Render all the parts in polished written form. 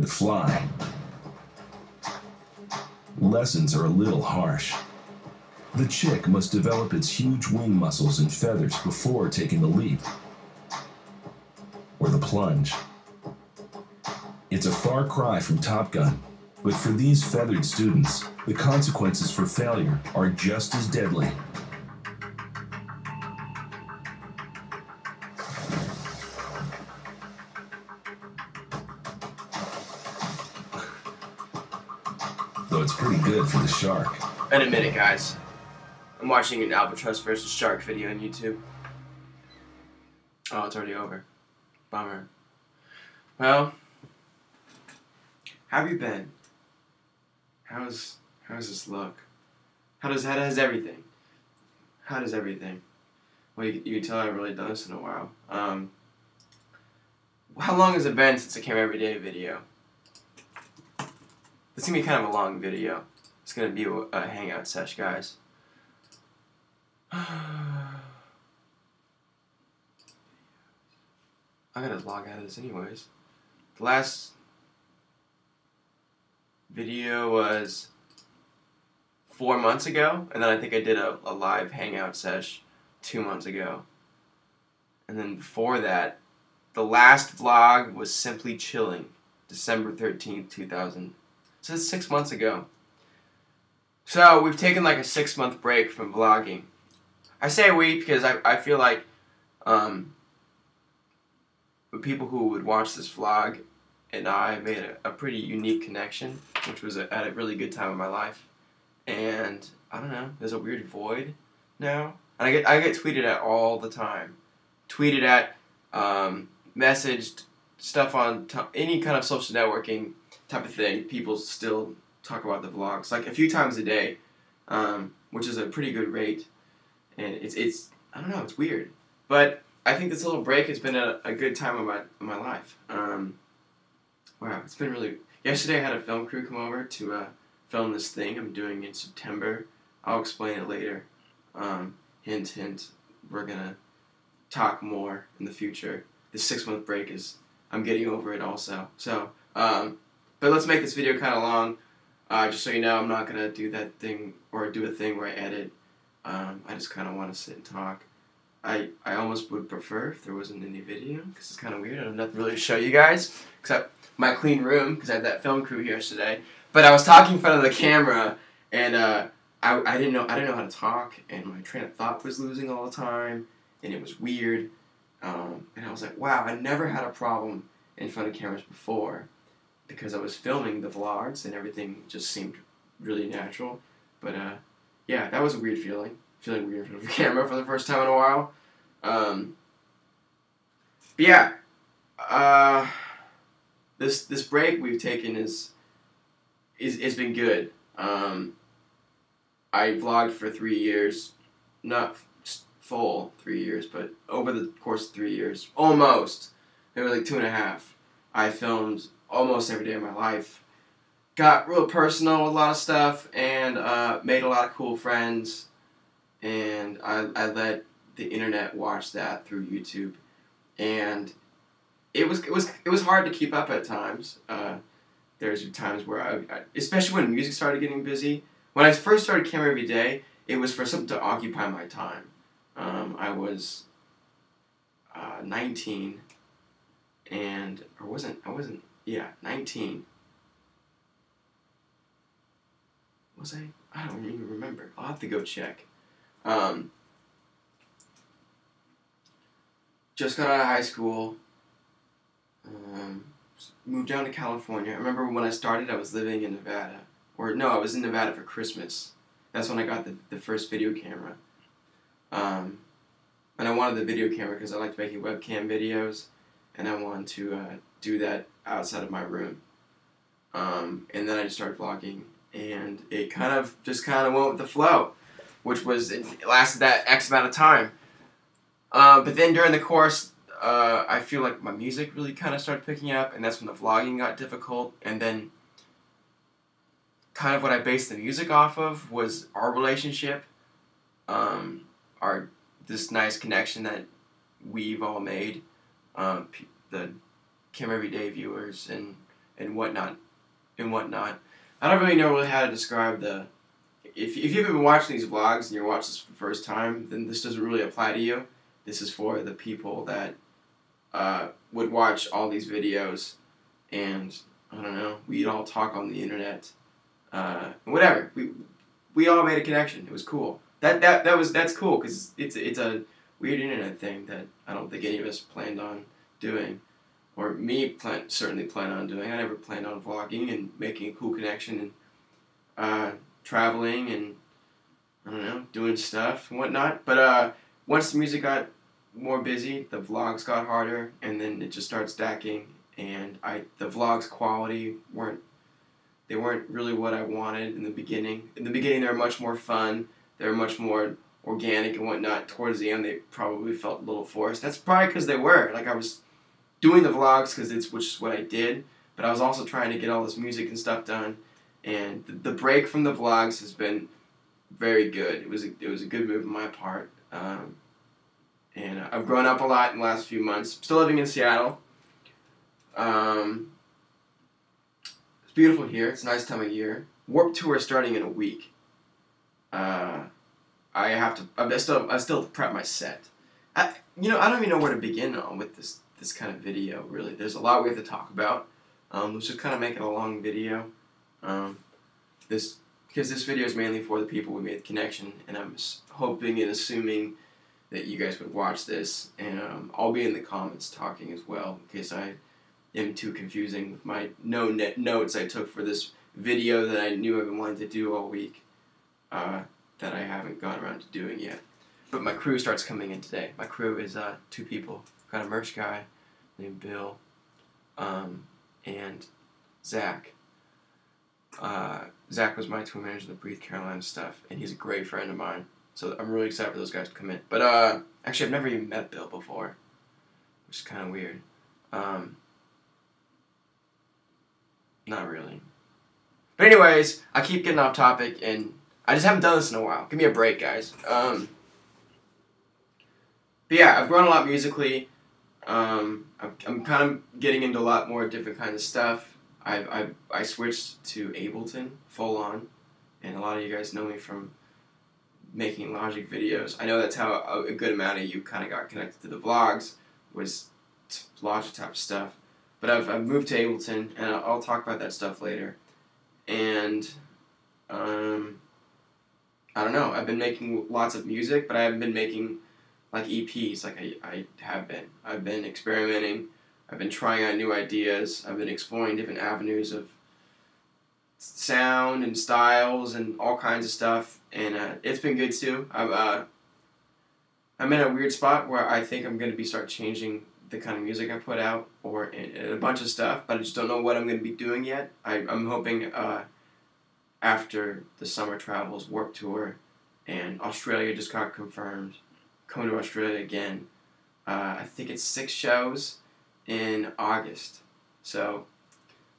to fly. Lessons are a little harsh. The chick must develop its huge wing muscles and feathers before taking the leap, or the plunge. It's a far cry from Top Gun, but for these feathered students, the consequences for failure are just as deadly. Though it's pretty good for the shark. In a minute, guys. I'm watching an albatross versus shark video on YouTube. Oh, it's already over. Bummer. Well, how have you been? How's this look? How does everything? How does everything? Well, you can tell I haven't really done this in a while. How long has it been since I came everyday video? This is gonna be kind of a long video. It's gonna be a hangout sesh, guys. I gotta log out of this anyways. The last video was 4 months ago, and then I think I did a live hangout sesh 2 months ago. And then before that, the last vlog was Simply Chilling, December 13th, 2000. So that's 6 months ago. So we've taken like a 6-month break from vlogging. I say we because I feel like the people who would watch this vlog and I made a pretty unique connection, which was at a really good time in my life. And I don't know, there's a weird void now. And I get tweeted at all the time. Tweeted at, messaged, stuff on any kind of social networking type of thing. People still talk about the vlogs like a few times a day, which is a pretty good rate. And it's I don't know, it's weird. But I think this little break has been a good time of my life. Wow, it's been really... Yesterday I had a film crew come over to film this thing I'm doing in September. I'll explain it later. Hint, hint. We're gonna talk more in the future. This 6-month break is... I'm getting over it also. So, but let's make this video kind of long. Just so you know, I'm not gonna do that thing, or do a thing where I edit. I just kind of want to sit and talk. I almost would prefer if there wasn't any video, because it's kind of weird. I have nothing really to show you guys, except my clean room, because I had that film crew here today. But I was talking in front of the camera, and I didn't know how to talk, and my train of thought was losing all the time, and it was weird. And I was like, wow, I never had a problem in front of cameras before, because I was filming the vlogs, and everything just seemed really natural. But yeah, that was a weird feeling. Feeling weird in front of the camera for the first time in a while. But yeah, this break we've taken is been good. I vlogged for 3 years, not full 3 years, but over the course of 3 years, almost. Maybe like 2.5. I filmed almost every day of my life. Got real personal with a lot of stuff, and made a lot of cool friends. And I let the internet watch that through YouTube, and it was hard to keep up at times. There's times where I especially when music started getting busy. When I first started camera every day, it was for something to occupy my time. I was 19, and I wasn't 19. Was I? I don't even remember. I'll have to go check. Just got out of high school, moved down to California. I remember when I started, I was living in Nevada. Or, no, I was in Nevada for Christmas. That's when I got the first video camera. And I wanted the video camera because I liked making webcam videos, and I wanted to do that outside of my room. And then I just started vlogging, and it kind of went with the flow, which was, it lasted that X amount of time. But then during the course, I feel like my music really kind of started picking up, and that's when the vlogging got difficult. And then kind of what I based the music off of was our relationship, this nice connection that we've all made, the Kim Everyday viewers and and whatnot and whatnot. I don't really know really how to describe the. If you've been watching these vlogs and you're watching this for the first time, then this doesn't really apply to you. This is for the people that would watch all these videos, and I don't know, we'd all talk on the internet, whatever. We all made a connection. It was cool. That's cool because it's a weird internet thing that I don't think any of us planned on doing, or me certainly plan on doing. I never planned on vlogging and making a cool connection and traveling and I don't know, doing stuff and whatnot. But once the music got more busy, the vlogs got harder, and then it just started stacking. And the vlogs quality weren't really what I wanted in the beginning. In the beginning, they were much more fun. They were much more organic and whatnot. Towards the end, they probably felt a little forced. That's probably because they were. Like, I was doing the vlogs which is what I did, but I was also trying to get all this music and stuff done. And the break from the vlogs has been very good. It was a good move on my part. And I've grown up a lot in the last few months. I'm still living in Seattle. It's beautiful here. It's a nice time of year. Warped Tour is starting in a week. I still prep my set. I don't even know where to begin on with this kind of video, really. There's a lot we have to talk about. Let's just kind of make it a long video. Because this video is mainly for the people we made the connection, and I'm hoping and assuming that you guys would watch this, and I'll be in the comments talking as well, in case I am too confusing with my notes I took for this video that I knew I've been wanting to do all week, that I haven't gotten around to doing yet. But my crew starts coming in today. My crew is 2 people. Got a merch guy named Bill, and Zach. Zach was my tour manager of the Breathe Carolina stuff, and he's a great friend of mine. So I'm really excited for those guys to come in. But actually, I've never even met Bill before, which is kind of weird. Not really. But anyways, I keep getting off topic, and I just haven't done this in a while. Give me a break, guys. But yeah, I've grown a lot musically. I'm kind of getting into a lot more different kinds of stuff. I switched to Ableton full on, and a lot of you guys know me from making Logic videos. I know that's how a good amount of you kind of got connected to the vlogs, was Logic type stuff. But I've moved to Ableton, and I'll talk about that stuff later. And I don't know. I've been making lots of music, but I haven't been making like EPs like I have been. I've been experimenting. I've been trying out new ideas. I've been exploring different avenues of sound and styles and all kinds of stuff, and it's been good too. I'm in a weird spot where I think I'm going to start changing the kind of music I put out, or a bunch of stuff, but I just don't know what I'm going to be doing yet. I'm hoping after the summer travels, Warped Tour, and Australia just got confirmed, coming to Australia again. I think it's 6 shows in August. So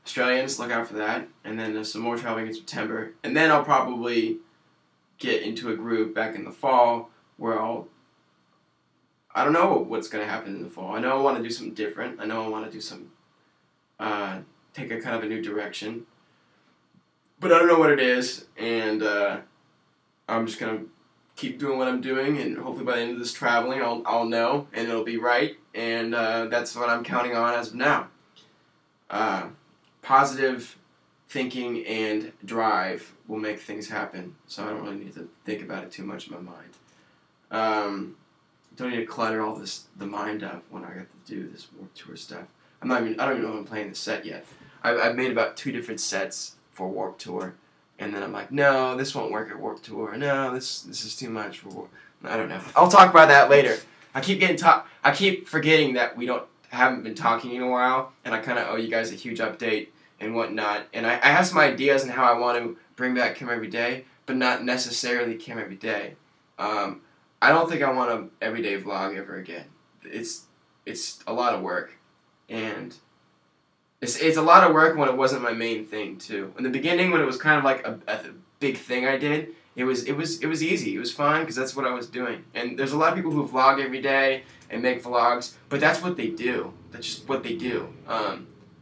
Australians, look out for that. And then there's some more traveling in September. And then I'll probably get into a groove back in the fall where I don't know what's going to happen in the fall. I know I want to do something different. I know I want to do some, take a kind of a new direction. But I don't know what it is. And I'm just going to keep doing what I'm doing. And hopefully by the end of this traveling, I'll know. And it'll be right. And that's what I'm counting on as of now. Positive thinking and drive will make things happen. So I don't really need to think about it too much in my mind. Don't need to clutter all the mind up when I got to do this Warped Tour stuff. I don't even know if I'm playing the set yet. I've made about 2 different sets for Warped Tour, and then I'm like, no, this won't work at Warped Tour. No, this is too much for Warped. I don't know. I'll talk about that later. I keep forgetting that we haven't been talking in a while, and I kind of owe you guys a huge update and whatnot. And I have some ideas on how I want to bring back Kim Every Day, but not necessarily Kim Every Day. I don't think I want an everyday vlog ever again. It's a lot of work, and it's a lot of work when it wasn't my main thing too. In the beginning, when it was kind of like a big thing I did, it was easy. It was fun because that's what I was doing. And there's a lot of people who vlog every day and make vlogs, but that's what they do. That's just what they do.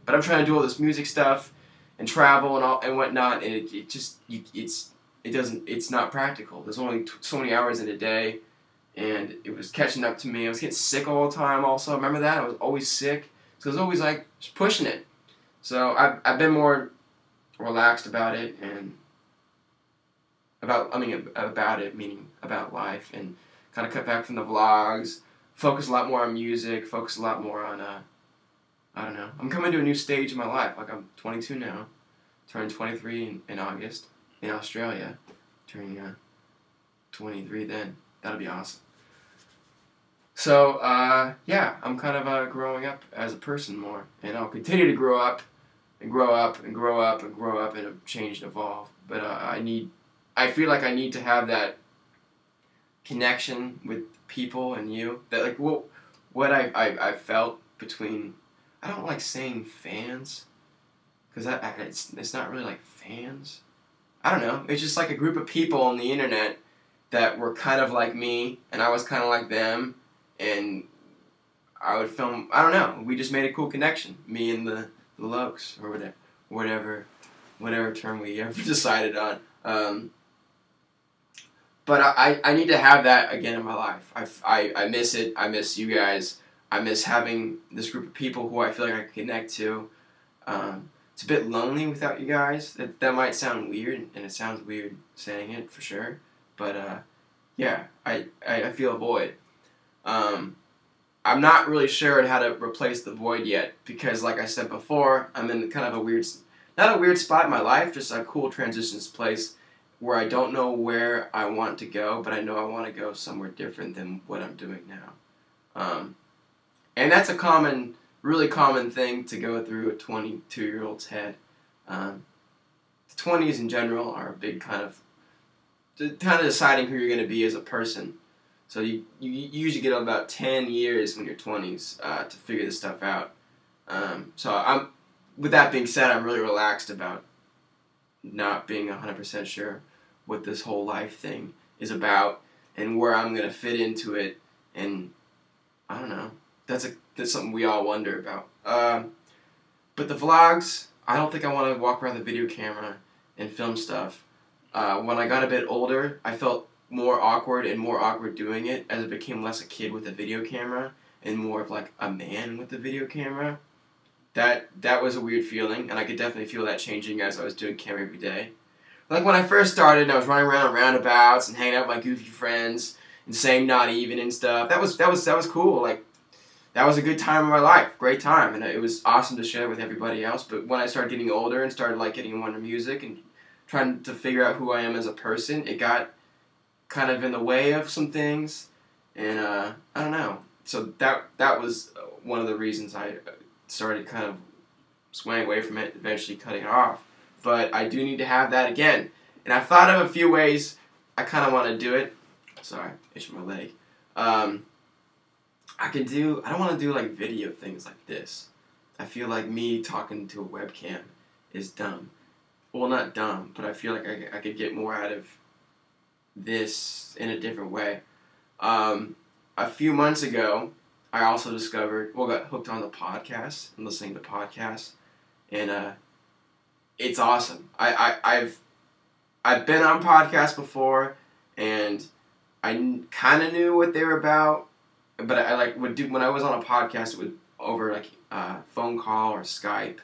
But I'm trying to do all this music stuff and travel and whatnot, and it's not practical. There's only so many hours in a day, and it was catching up to me. I was getting sick all the time. Also, remember that I was always sick, so I was always like just pushing it. So I've been more relaxed about it and about it, meaning about life, and kind of cut back from the vlogs. Focus a lot more on music. Focus a lot more on I don't know. I'm coming to a new stage in my life. Like, I'm 22 now. Turning 23 in August in Australia. Turning 23 then. That'll be awesome. So, yeah, I'm kind of growing up as a person more. And I'll continue to grow up and grow up and grow up and grow up and change and evolve. But I feel like I need to have that connection with people and you. That, like, what I felt between... I don't like saying fans, because it's not really like fans. I don't know. It's just like a group of people on the internet that were kind of like me, and I was kind of like them, and I would film. I don't know. We just made a cool connection, me and the Lokes, or whatever term we ever decided on. But I need to have that again in my life. I miss it. I miss you guys. I miss having this group of people who I feel like I can connect to. It's a bit lonely without you guys. That might sound weird, and it sounds weird saying it for sure. But yeah, I feel a void. I'm not really sure on how to replace the void yet, because like I said before, I'm in kind of not a weird spot in my life, just a cool transitions place where I don't know where I want to go, but I know I want to go somewhere different than what I'm doing now. And that's a really common thing to go through a 22-year-old's head. The 20s in general are a big kind of deciding who you're going to be as a person. So you usually get about 10 years when you're 20s to figure this stuff out. So with that being said, I'm really relaxed about not being 100% sure what this whole life thing is about and where I'm going to fit into it. And I don't know. That's something we all wonder about. But the vlogs, I don't think I want to walk around the video camera and film stuff. When I got a bit older, I felt more awkward doing it as it became less a kid with a video camera and more of like a man with a video camera. That was a weird feeling, and I could definitely feel that changing as I was doing camera every day. Like when I first started and I was running around roundabouts and hanging out with my goofy friends and saying not even and stuff, that was cool. Like, that was a good time of my life, great time, and it was awesome to share with everybody else. But when I started getting older and started like getting more into music and trying to figure out who I am as a person, it got kind of in the way of some things, and I don't know. So that was one of the reasons I started kind of swaying away from it, eventually cutting it off. But I do need to have that again, and I've thought of a few ways I kind of want to do it. Sorry, itching my leg. I don't want to do like video things like this. I feel like me talking to a webcam is dumb. Well, not dumb, but I feel like I could get more out of this in a different way. A few months ago, I also got hooked on the podcast and listening to podcasts, and it's awesome. I've been on podcasts before, and I kind of knew what they were about. But I would do when I was on a podcast, it would over like phone call or Skype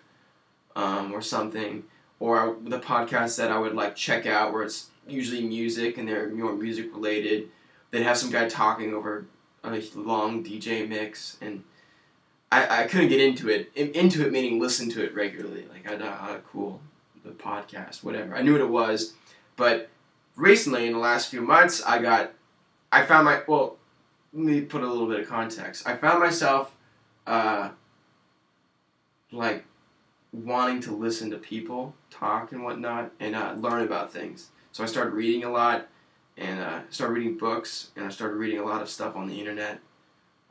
or something, or the podcast that I would like check out where it's usually music and they're more music related. They'd have some guy talking over a long DJ mix, and I couldn't get into it. Into it meaning listen to it regularly. Like cool, the podcast, whatever. I knew what it was, but recently in the last few months, let me put a little bit of context. I found myself, like, wanting to listen to people talk and whatnot and learn about things. So I started reading a lot, and started reading books, and I started reading a lot of stuff on the internet,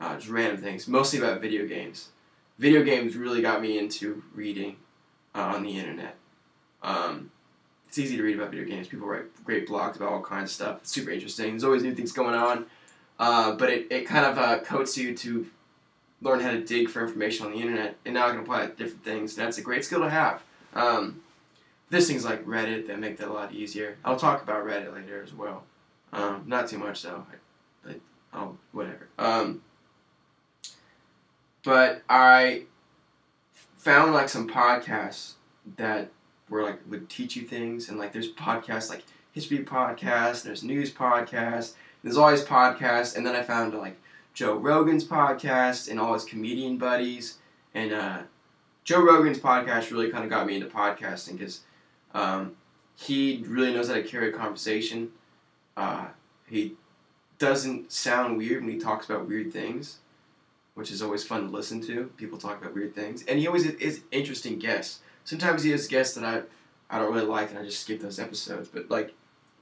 just random things, mostly about video games. Video games really got me into reading on the internet. It's easy to read about video games. People write great blogs about all kinds of stuff. It's super interesting. There's always new things going on. But it kind of coats you to learn how to dig for information on the internet, and now I can apply it to different things. That's a great skill to have. There's things like Reddit that make that a lot easier. I'll talk about Reddit later as well. Not too much though. Whatever. But I found like some podcasts that were like would teach you things, and like there's podcasts like history podcasts, there's news podcasts, there's all these podcasts, and then I found like Joe Rogan's podcast and all his comedian buddies, and Joe Rogan's podcast really kind of got me into podcasting because he really knows how to carry a conversation. He doesn't sound weird when he talks about weird things, which is always fun to listen to. People talk about weird things. And he always is interesting guests. Sometimes he has guests that I don't really like, and I just skip those episodes. But, like,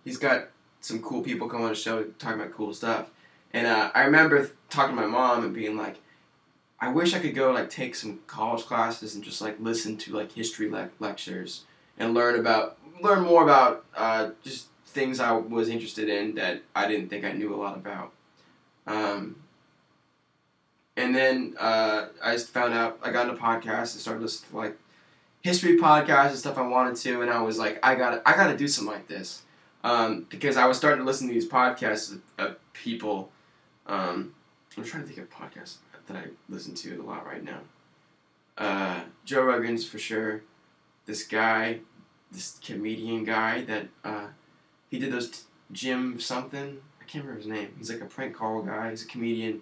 he's got some cool people come on the show talking about cool stuff. And I remember talking to my mom and being like, I wish I could go, like, take some college classes and just, like, listen to, like, history lectures and learn more about just things I was interested in that I didn't think I knew a lot about. And then I just found out, I got into podcasts and started listening to like history podcasts and stuff I wanted to, and I was like, I gotta do something like this. Because I was starting to listen to these podcasts of people. I'm trying to think of podcasts that I listen to a lot right now. Joe Rogan's for sure. This comedian guy that he did those Jim something. I can't remember his name. He's like a prank call guy. He's a comedian.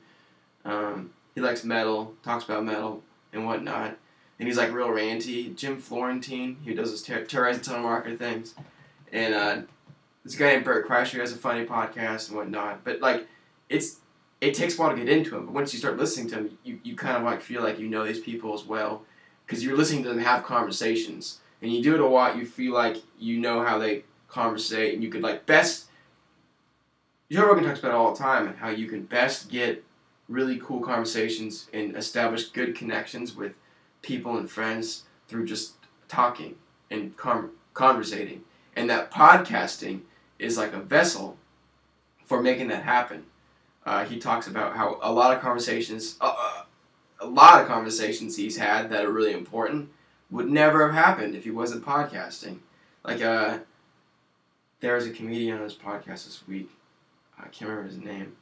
He likes metal, talks about metal and whatnot. And he's like real ranty. Jim Florentine, he does his Terrorizing Telemarketer things. And this guy named Bert Kreischer has a funny podcast and whatnot. But like, it takes a while to get into him. But once you start listening to him, you kind of like feel like you know these people as well. Because you're listening to them have conversations. And you do it a lot, you feel like you know how they conversate. And you could like best... Joe Rogan talks about it all the time, and how you can best get really cool conversations and establish good connections with people and friends through just talking and conversating. And that podcasting is like a vessel for making that happen. He talks about how a lot of conversations he's had that are really important would never have happened if he wasn't podcasting. Like, there was a comedian on his podcast this week. I can't remember his name.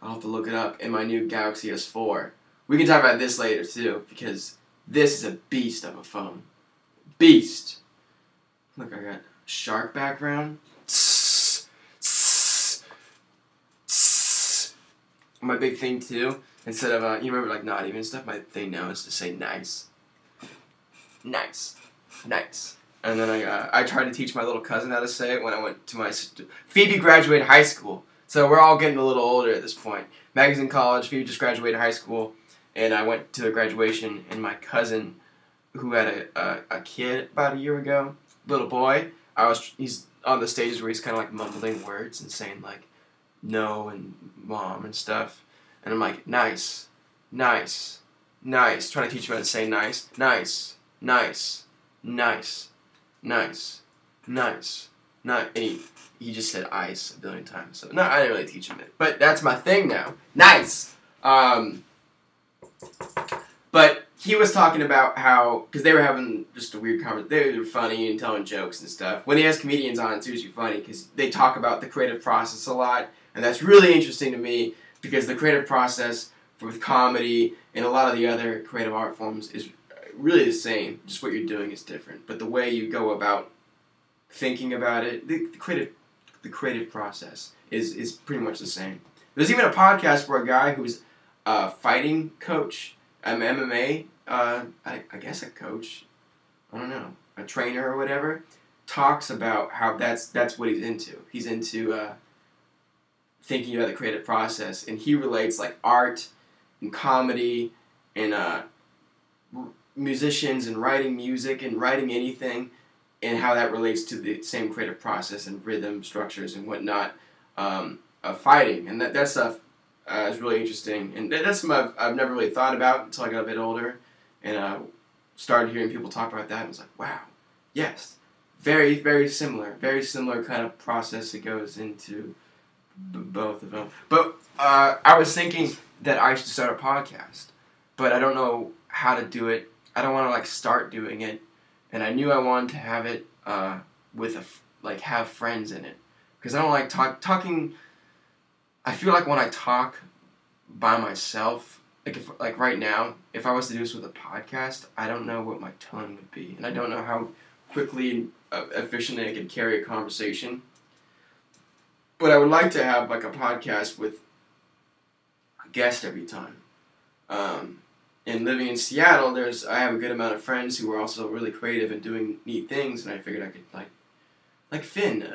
I'll have to look it up in my new Galaxy S4. We can talk about this later, too, because this is a beast of a phone. Beast! Look, I got shark background. My big thing, too, instead of, you remember, like, not even stuff, my thing now is to say nice. Nice. Nice. And then I tried to teach my little cousin how to say it when I went to my... Phoebe graduated high school. So we're all getting a little older at this point. Maggie's in college, Phoebe just graduated high school, and I went to the graduation, and my cousin, who had a kid about a year ago, little boy, he's on the stages where he's kind of like mumbling words and saying like, no and mom and stuff. And I'm like, nice, nice, nice. Trying to teach him how to say nice. Nice, nice, nice, nice, nice, nice. And he just said ice a billion times. So, no, I didn't really teach him it. But that's my thing now. Nice! But he was talking about how, because they were having just a weird conversation. They were funny and telling jokes and stuff. When he has comedians on, it's usually funny because they talk about the creative process a lot. And that's really interesting to me because the creative process with comedy and a lot of the other creative art forms is really the same. Just what you're doing is different. But the way you go about thinking about it, the creative process is pretty much the same. There's even a podcast where a guy who's a fighting coach, MMA, I guess a coach, I don't know, a trainer or whatever, talks about how that's what he's into. He's into thinking about the creative process, and he relates like art and comedy and musicians and writing music and writing anything, and how that relates to the same creative process and rhythm structures and whatnot of fighting. And that stuff is really interesting. And that's something I've never really thought about until I got a bit older. And started hearing people talk about that. And I was like, wow, yes. Very, very similar. Very similar kind of process that goes into both of them. But I was thinking that I should start a podcast. but I don't know how to do it. I don't want to like start doing it, and I knew I wanted to have it with have friends in it, because I don't like talking. I feel like when I talk by myself, like right now, if I was to do this with a podcast, I don't know what my tone would be, and I don't know how quickly and efficiently I could carry a conversation. But I would like to have like a podcast with a guest every time. And living in Seattle, I have a good amount of friends who are also really creative and doing neat things, and I figured I could like Finn,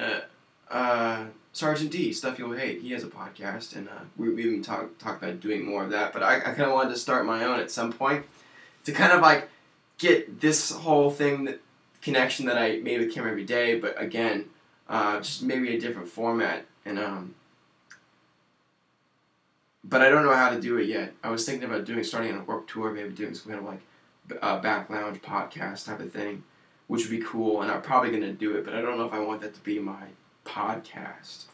Sergeant D, Stuff You'll Hate. He has a podcast, and we even talked about doing more of that. But I kind of wanted to start my own at some point to kind of like get this whole thing, connection that I made with Kim every day, but again, just maybe a different format. And but I don't know how to do it yet. I was thinking about starting on a Warped Tour, maybe doing some kind of like back lounge podcast type of thing, which would be cool, and I'm probably going to do it, but I don't know if I want that to be my podcast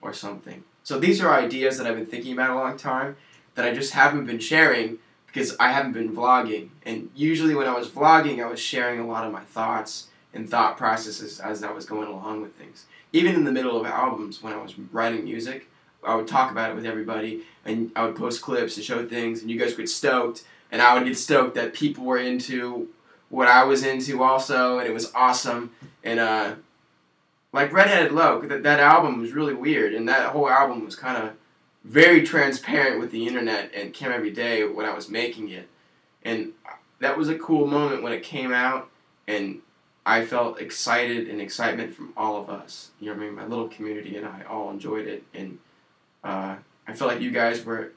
or something. So these are ideas that I've been thinking about a long time that I just haven't been sharing because I haven't been vlogging. And usually when I was vlogging, I was sharing a lot of my thoughts and thought processes as I was going along with things. Even in the middle of albums, when I was writing music, I would talk about it with everybody, and I would post clips and show things, and you guys would get stoked, and I would get stoked that people were into what I was into also, and it was awesome. And like Redheaded Low, that album was really weird, and that whole album was kind of very transparent with the internet and Kim Every Day when I was making it. And that was a cool moment when it came out, and I felt excited and excitement from all of us. You know what I mean? My little community and I all enjoyed it, and I feel like you guys were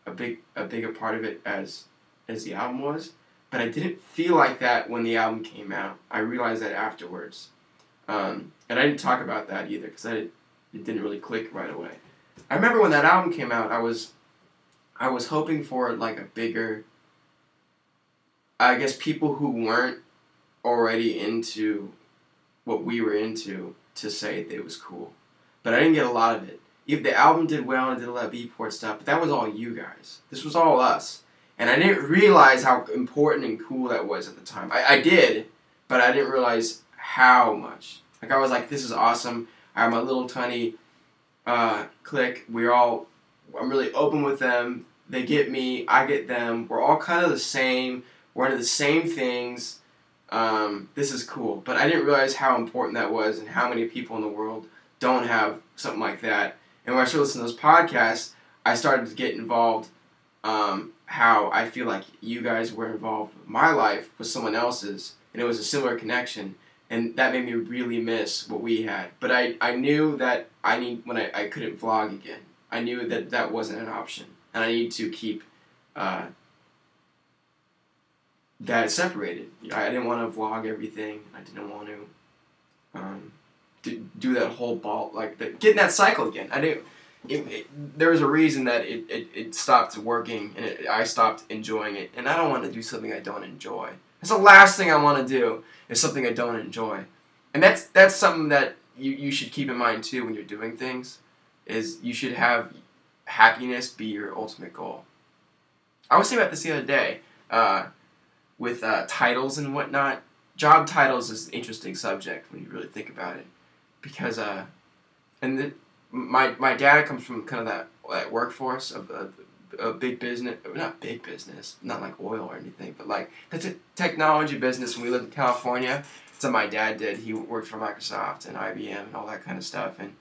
a bigger part of it as the album was, but I didn't feel like that when the album came out. I realized that afterwards, and I didn't talk about that either because it didn't really click right away. I remember when that album came out, I was hoping for like a bigger, I guess, people who weren't already into what we were into to say that it was cool, but I didn't get a lot of it. If the album did well and did a lot of Beatport stuff, but that was all you guys. This was all us. And I didn't realize how important and cool that was at the time. I did, but I didn't realize how much. Like, I was like, this is awesome. I have my little tiny clique. I'm really open with them. They get me. I get them. We're all kind of the same. We're into the same things. This is cool. But I didn't realize how important that was and how many people in the world don't have something like that. And when I started listening to those podcasts, I started to get involved, how I feel like you guys were involved with my life with someone else's, and it was a similar connection, and that made me really miss what we had. But I knew that when I couldn't vlog again, I knew that that wasn't an option, and I need to keep that separated. I didn't want to vlog everything. I didn't want to do that whole ball, get in that cycle again. I didn't. There was a reason that it stopped working, and I stopped enjoying it. And I don't want to do something I don't enjoy. That's the last thing I want to do, is something I don't enjoy. And that's something that you should keep in mind too when you're doing things, is you should have happiness be your ultimate goal. I was thinking about this the other day, with titles and whatnot. Job titles is an interesting subject when you really think about it, because my dad comes from kind of that workforce of a big business, not big business, not like oil or anything, but like that's a technology business. When we lived in California, that's what my dad did. He worked for Microsoft and IBM and all that kind of stuff, and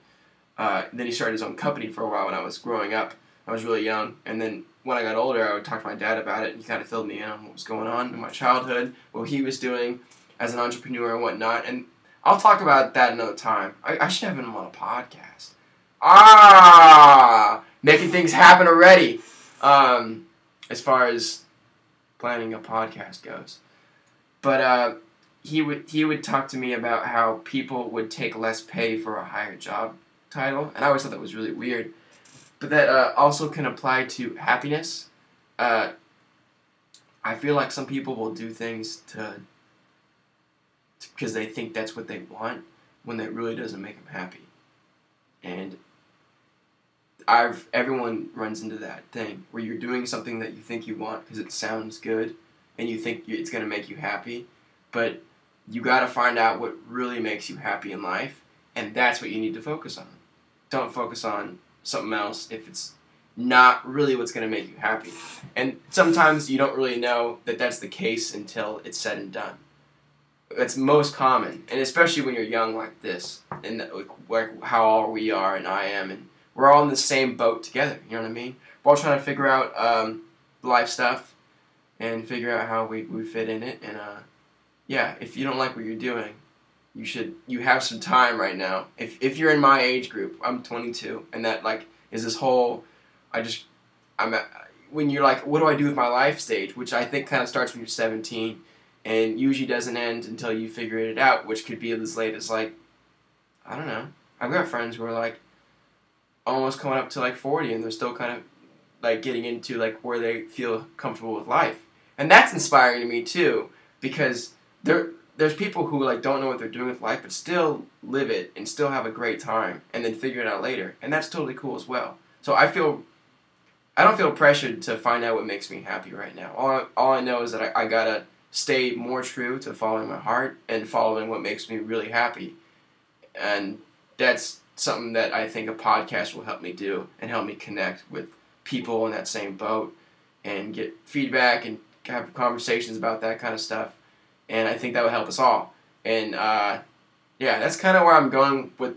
then he started his own company for a while when I was growing up. I was really young, and then when I got older, I would talk to my dad about it, and he kind of filled me in on what was going on in my childhood, what he was doing as an entrepreneur and whatnot, and I'll talk about that another time. I should have him on a podcast. Making things happen already, as far as planning a podcast goes. But he would talk to me about how people would take less pay for a higher job title, and I always thought that was really weird. But that also can apply to happiness. I feel like some people will do things because they think that's what they want, when that really doesn't make them happy. And everyone runs into that thing where you're doing something that you think you want because it sounds good and you think it's going to make you happy, but you got to find out what really makes you happy in life, and that's what you need to focus on. Don't focus on something else if it's not really what's going to make you happy. And sometimes you don't really know that that's the case until it's said and done. That's most common, and especially when you're young like this, and like how all we are and I am, and we're all in the same boat together, you know what I mean? We're all trying to figure out life stuff and figure out how we fit in it, and yeah, if you don't like what you're doing, you have some time right now. If you're in my age group, I'm 22, and that like is this whole, when you're like, what do I do with my life stage, which I think kind of starts when you're 17, and usually doesn't end until you figure it out, which could be as late as like, I don't know. I've got friends who are like almost coming up to like 40, and they're still kind of like getting into like where they feel comfortable with life, and that's inspiring to me too, because there's people who like don't know what they're doing with life, but still live it and still have a great time, and then figure it out later, and that's totally cool as well. So I don't feel pressured to find out what makes me happy right now. All I know is that I gotta stay more true to following my heart and following what makes me really happy, and that's something that I think a podcast will help me do and help me connect with people in that same boat and get feedback and have conversations about that kind of stuff. And I think that would help us all. And yeah, that's kind of where I'm going with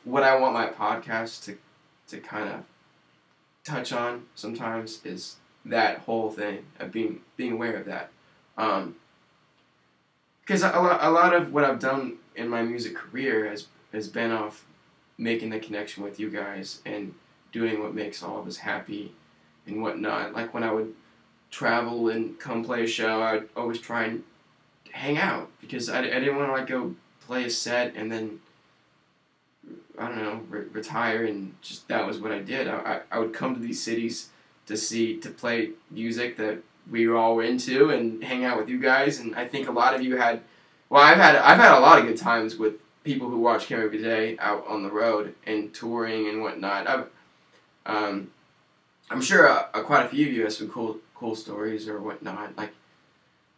what I want my podcast to kind of touch on sometimes, is that whole thing of being aware of that. Because a lot of what I've done in my music career has been off making the connection with you guys and doing what makes all of us happy and whatnot. Like when I would travel and come play a show, I would always try and hang out, because I didn't want to like go play a set and then, I don't know, retire, and just that was what I did. I would come to these cities to play music that we were all into and hang out with you guys, and I think a lot of you had, well, I've had a lot of good times with people who watch Camera Every Day out on the road and touring and whatnot. I'm sure quite a few of you have some cool stories or whatnot. Like,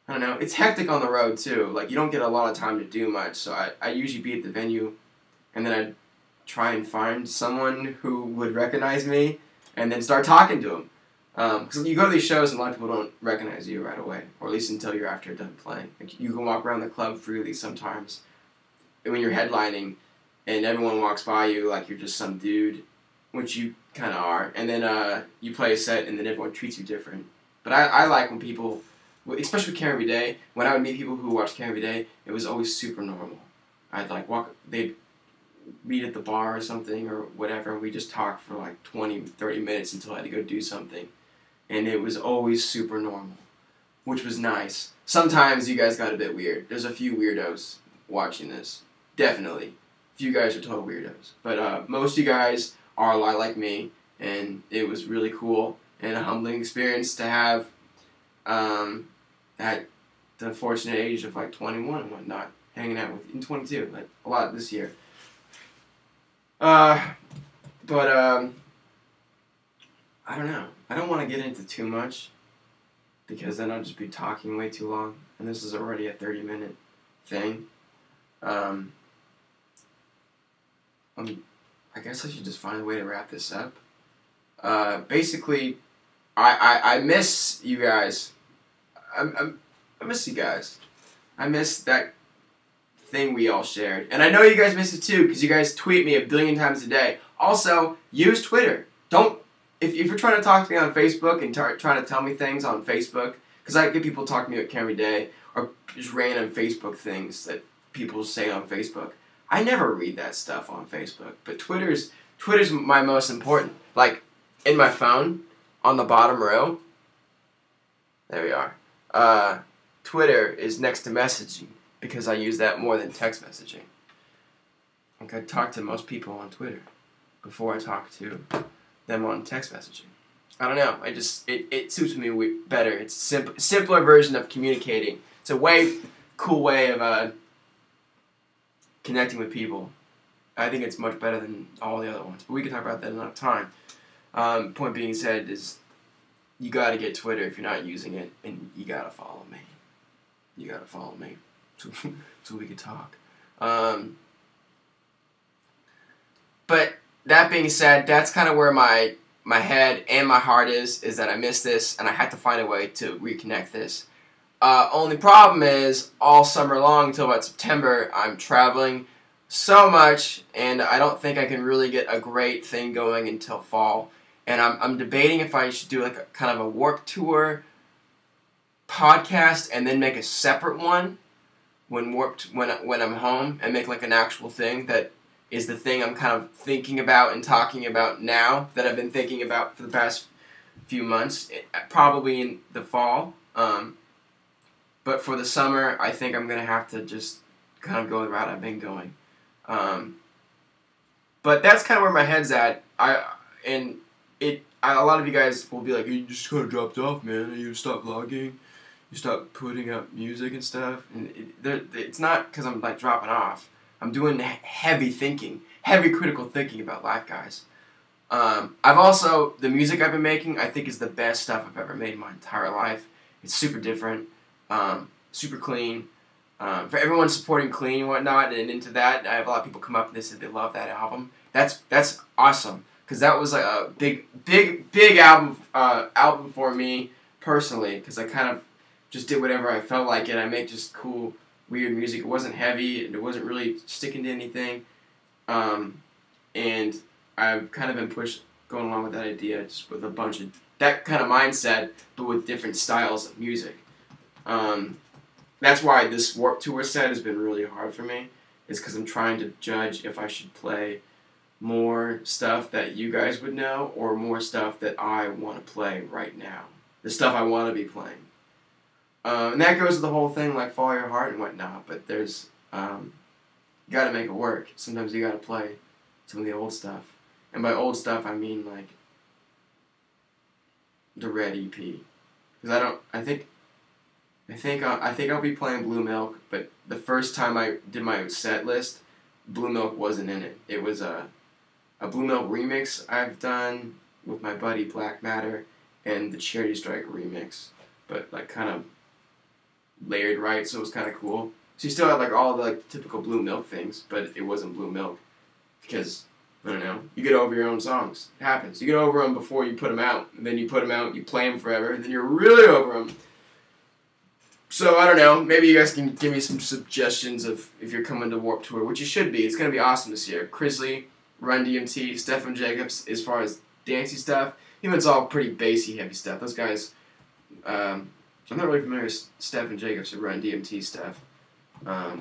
I don't know, it's hectic on the road too. Like, you don't get a lot of time to do much, so I usually be at the venue, and then I'd try and find someone who would recognize me and then start talking to them. Because you go to these shows and a lot of people don't recognize you right away, or at least until you're after done playing. Like, you can walk around the club freely sometimes when you're headlining, and everyone walks by you like you're just some dude, which you kind of are, and then you play a set and then everyone treats you different. But I like when people, especially with Camera Every Day, when I would meet people who watched Camera Every Day, it was always super normal. I'd like they'd meet at the bar or something or whatever, and we just talk for like 20, 30 minutes until I had to go do something. And it was always super normal, which was nice. Sometimes you guys got a bit weird. There's a few weirdos watching this. Definitely. A few guys are total weirdos. But most of you guys are a lot like me, and it was really cool and a humbling experience to have at the fortunate age of like 21 and whatnot, hanging out with, in 22, like a lot this year. I don't know. I don't want to get into too much, because then I'll just be talking way too long, and this is already a 30-minute thing. I guess I should just find a way to wrap this up. Basically, I miss you guys. I miss you guys. I miss that thing we all shared. And I know you guys miss it too, because you guys tweet me a billion times a day. Also, use Twitter. If you're trying to talk to me on Facebook and trying to tell me things on Facebook, because I get people talking to me at Camera Every Day, or just random Facebook things that people say on Facebook. I never read that stuff on Facebook, but Twitter's my most important. Like, in my phone, on the bottom row, there we are. Twitter is next to messaging, because I use that more than text messaging. Like, I talk to most people on Twitter before I talk to them on text messaging. I don't know. It suits me better. It's a simpler version of communicating. It's a way cool way of connecting with people. I think it's much better than all the other ones. But we can talk about that another time. Point being said is, you gotta get Twitter if you're not using it, and you gotta follow me. You gotta follow me, so we can talk. But that being said, that's kind of where my head and my heart is that I miss this, and I had to find a way to reconnect this. Only problem is, all summer long until about September, I'm traveling so much, and I don't think I can really get a great thing going until fall. And I'm debating if I should do like a kind of a Warped Tour podcast and then make a separate one when I'm home, and make like an actual thing that is the thing I'm kind of thinking about and talking about now, that I've been thinking about for the past few months, probably in the fall. But for the summer, I think I'm going to have to just kind of go the route I've been going. But that's kind of where my head's at. A lot of you guys will be like, you just kind of dropped off, man. You stopped vlogging. You stopped putting up music and stuff. And it's not because I'm like dropping off. I'm doing heavy thinking, heavy critical thinking about life, guys. The music I've been making, I think, is the best stuff I've ever made in my entire life. It's super different, super clean. For everyone supporting clean and whatnot, and into that, I have a lot of people come up and they said they love that album. That's awesome, because that was like a big album for me personally, because I kind of just did whatever I felt like it. I make just cool, weird music. It wasn't heavy, and it wasn't really sticking to anything. And I've kind of been going along with that idea, just with a bunch of that kind of mindset, but with different styles of music. That's why this Warped Tour set has been really hard for me, is because I'm trying to judge if I should play more stuff that you guys would know, or more stuff that I want to play right now. The stuff I want to be playing. And that goes to the whole thing, like Follow Your Heart and whatnot, but there's, you gotta make it work. Sometimes you gotta play some of the old stuff. And by old stuff, I mean, like, the Red EP. Because I think I'll be playing Blue Milk, but the first time I did my set list, Blue Milk wasn't in it. It was a Blue Milk remix I've done with my buddy Black Matter, and the Charity Strike remix, but like kind of layered right, so it was kind of cool. So you still had like all the like typical Blue Milk things, but it wasn't Blue Milk, because I don't know, you get over your own songs. It happens. You get over them before you put them out, and then you put them out, you play them forever, and then you're really over them. So, I don't know, maybe you guys can give me some suggestions of if you're coming to Warped Tour, which you should be. It's going to be awesome this year. Chrisley, Run DMT, Stefan Jacobs, as far as dancey stuff, even it's all pretty bassy, heavy stuff. Those guys, I'm not really familiar with Stefan Jacobs or Run DMT stuff. But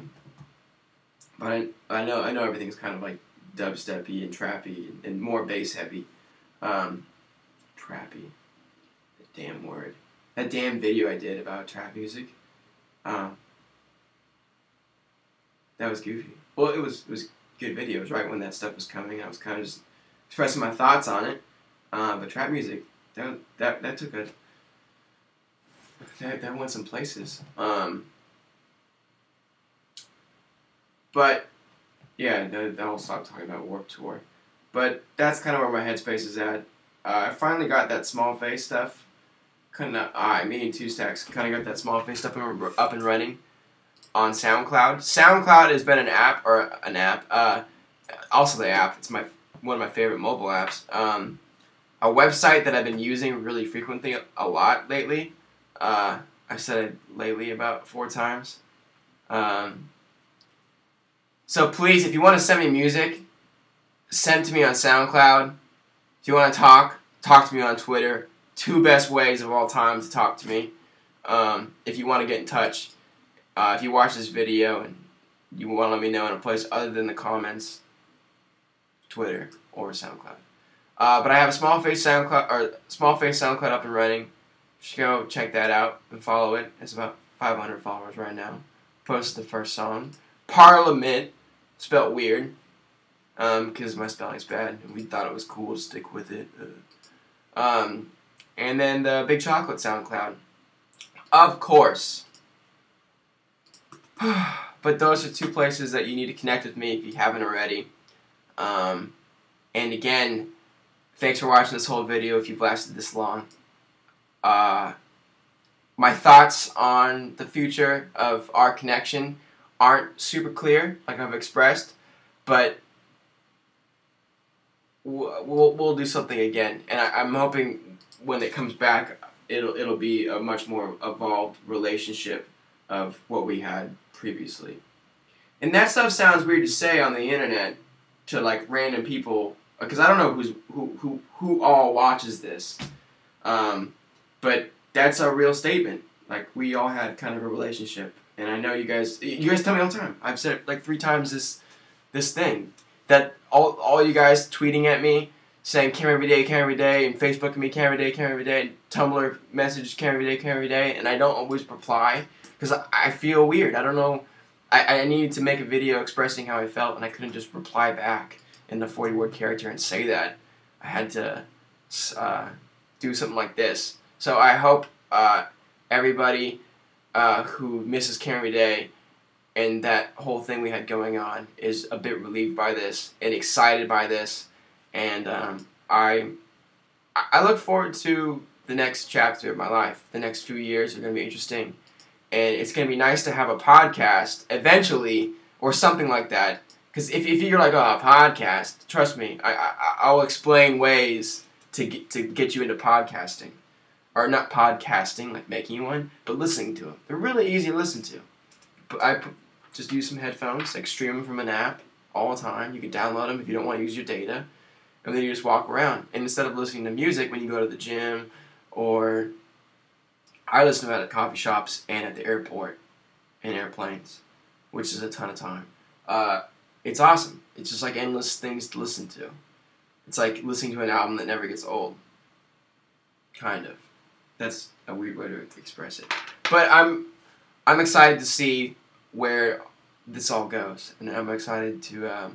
I know everything's kind of like dubsteppy and trappy and more bass heavy. Trappy. The damn word. That damn video I did about trap music. That was goofy. Well, it was good videos right when that stuff was coming. I was kind of just expressing my thoughts on it. But trap music, that took a that went some places. But yeah, I'll stop talking about Warped Tour. But that's kind of where my headspace is at. I finally got that Small Face stuff. Me and Two Stacks kind of got that Small Face stuff up and running on SoundCloud. SoundCloud has been an app. Also the app. It's one of my favorite mobile apps. A website that I've been using really frequently a lot lately. I said it lately about 4 times. So please, if you want to send me music, send to me on SoundCloud. If you want to talk to me on Twitter. 2 best ways of all time to talk to me. If you want to get in touch, if you watch this video and you want to let me know in a place other than the comments, Twitter or SoundCloud. But I have a Small Face SoundCloud up and running. You should go check that out and follow it. It's about 500 followers right now. Posted the first song, Parliament, spelt weird, because my spelling's bad and we thought it was cool to stick with it. And then the Big Chocolate SoundCloud. Of course. But those are 2 places that you need to connect with me if you haven't already. And again, Thanks for watching this whole video if you've lasted this long. My thoughts on the future of our connection aren't super clear, like I've expressed, but we'll do something again, and I'm hoping when it comes back, it'll be a much more evolved relationship of what we had previously. And that stuff sounds weird to say on the internet to like random people, because I don't know who all watches this, but that's a real statement. Like, we all had kind of a relationship, and I know you guys tell me all the time. I've said it like 3 times this thing, that all you guys tweeting at me saying "Cam every day," and Facebooking me "Cam every day," and Tumblr message "Cam every day," and I don't always reply because I feel weird. I don't know. I needed to make a video expressing how I felt, and I couldn't just reply back in the 40-word character and say that. I had to do something like this. So I hope everybody who misses Cam every day and that whole thing we had going on is a bit relieved by this and excited by this. And I look forward to the next chapter of my life. The next few years are going to be interesting. And it's going to be nice to have a podcast eventually or something like that. Because if you're like, oh, a podcast, trust me, I'll explain ways to get you into podcasting. Or not podcasting, like making one, but listening to them. They're really easy to listen to. But I just use some headphones, like stream them from an app all the time. You can download them if you don't want to use your data. And then you just walk around. And instead of listening to music when you go to the gym, or I listen to it at coffee shops and at the airport and airplanes, which is a ton of time. It's awesome. It's just like endless things to listen to. It's like listening to an album that never gets old. Kind of. That's a weird way to express it. But I'm excited to see where this all goes. And I'm excited to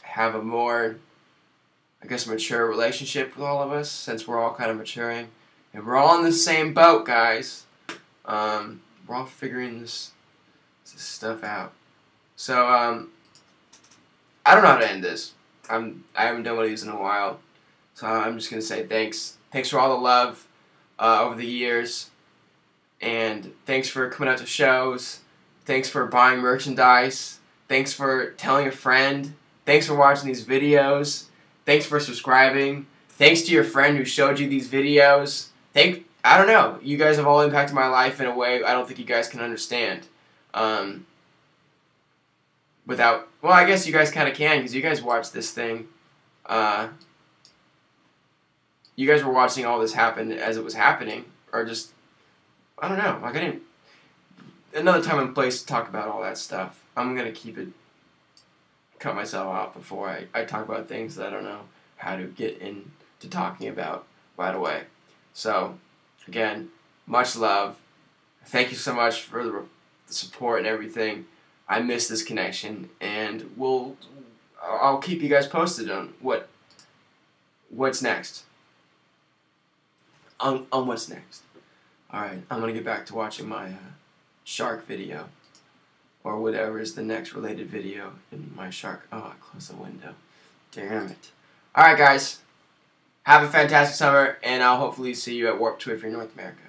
have a more, I guess, mature relationship with all of us, since we're all kind of maturing. And we're all in the same boat, guys. We're all figuring this stuff out. So, I don't know how to end this. I haven't done one of these in a while. So I'm just going to say thanks. Thanks for all the love over the years. And thanks for coming out to shows. Thanks for buying merchandise. Thanks for telling a friend. Thanks for watching these videos. Thanks for subscribing. Thanks to your friend who showed you these videos. I don't know. You guys have all impacted my life in a way I don't think you guys can understand. Well, I guess you guys kind of can, because you guys watched this thing. You guys were watching all this happen as it was happening, or just, I don't know. Like, I didn't. Another time and place to talk about all that stuff. I'm gonna cut myself out before I talk about things that I don't know how to get into talking about right away. So, again, much love. Thank you so much for the support and everything. I miss this connection, and I'll keep you guys posted on what's next. On what's next. Alright, I'm gonna get back to watching my shark video, or whatever is the next related video in my shark. Oh, I closed the window. Damn it. Alright, guys. Have a fantastic summer, and I'll hopefully see you at Warped Tour if you're in North America.